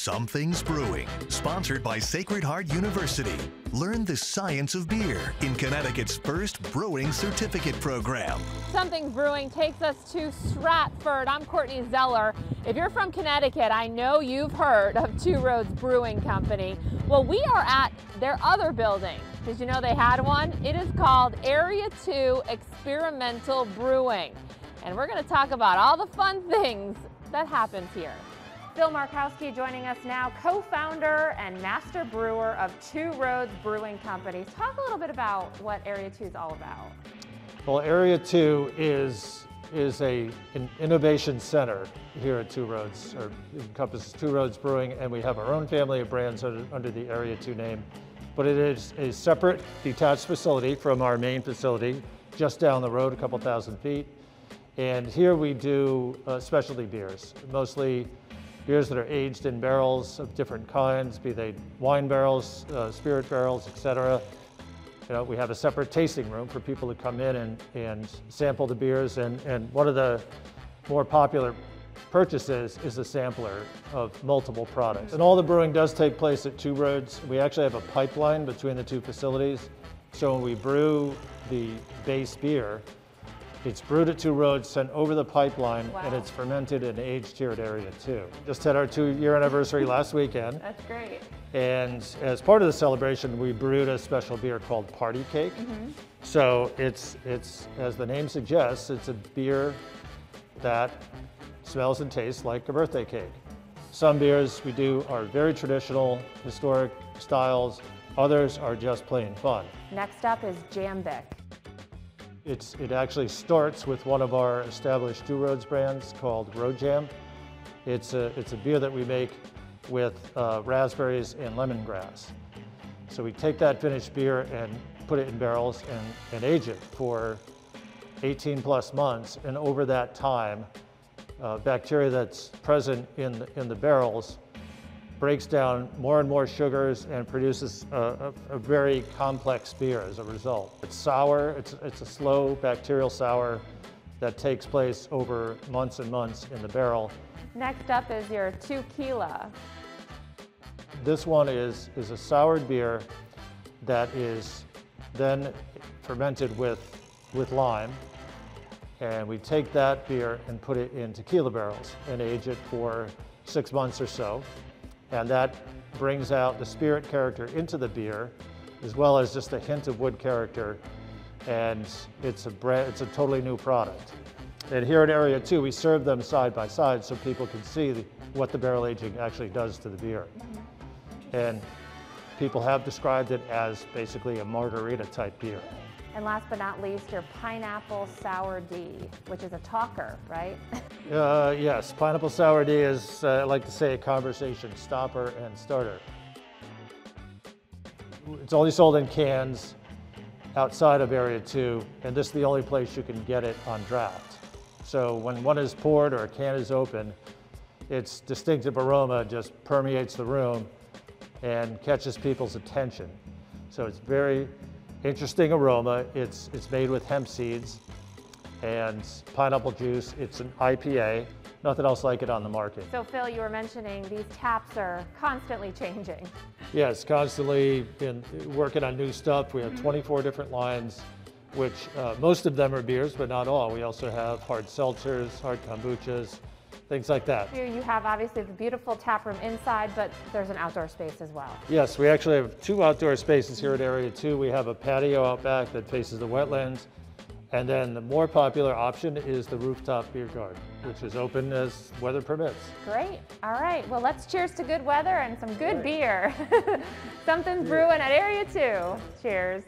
Something's Brewing, sponsored by Sacred Heart University. Learn the science of beer in Connecticut's first brewing certificate program. Something's Brewing takes us to Stratford. I'm Courtney Zeller. If you're from Connecticut, I know you've heard of Two Roads Brewing Company. Well, we are at their other building. Did you know they had one? It is called Area 2 Experimental Brewing. And we're going to talk about all the fun things that happens here. Phil Markowski joining us now, co-founder and master brewer of Two Roads Brewing Company. Talk a little bit about what Area 2 is all about. Well, Area 2 is an innovation center here at Two Roads, or encompasses Two Roads Brewing, and we have our own family of brands under the Area 2 name. But it is a separate, detached facility from our main facility, just down the road, a couple thousand feet. And here we do specialty beers, mostly beers that are aged in barrels of different kinds, be they wine barrels, spirit barrels, etc. You know, we have a separate tasting room for people to come in and sample the beers. And one of the more popular purchases is a sampler of multiple products. And all the brewing does take place at Two Roads. We actually have a pipeline between the two facilities. So when we brew the base beer, it's brewed at Two Roads, sent over the pipeline, wow, and it's fermented and aged here at Area 2. Just had our 2-year anniversary last weekend. That's great. And as part of the celebration, we brewed a special beer called Party Cake. So it's, as the name suggests, it's a beer that smells and tastes like a birthday cake. Some beers we do are very traditional, historic styles. Others are just plain fun. Next up is Jambic. It actually starts with one of our established Two Roads brands called Road Jam. It's a beer that we make with raspberries and lemongrass. So we take that finished beer and put it in barrels and age it for 18 plus months. And over that time, bacteria that's present in the barrels breaks down more and more sugars and produces a very complex beer as a result. It's sour, it's a slow bacterial sour that takes place over months and months in the barrel. Next up is your Tequila. This one is a soured beer that is then fermented with lime. And we take that beer and put it in tequila barrels and age it for 6 months or so. And that brings out the spirit character into the beer, as well as just a hint of wood character. And it's a totally new product. And here at Area 2, we serve them side by side so people can see what the barrel aging actually does to the beer. And people have described it as basically a margarita type beer. And last but not least, your Pineapple Sour D, which is a talker, right? Yes, Pineapple Sour D is, I like to say, a conversation stopper and starter. It's only sold in cans outside of Area 2, and this is the only place you can get it on draft. So when one is poured or a can is open, its distinctive aroma just permeates the room and catches people's attention. So it's very interesting aroma. It's made with hemp seeds and pineapple juice. It's an IPA. Nothing else like it on the market. So Phil, you were mentioning these taps are constantly changing. Yes, constantly been working on new stuff. We have 24 different lines, which most of them are beers, but not all. We also have hard seltzers, hard kombuchas, things like that. Here you have obviously the beautiful tap room inside, but there's an outdoor space as well. Yes, we actually have 2 outdoor spaces here at Area 2. We have a patio out back that faces the wetlands. And then the more popular option is the rooftop beer garden, which is open as weather permits. Great. All right. Well, let's cheers to good weather and some good beer. Something's brewing at Area 2. Cheers.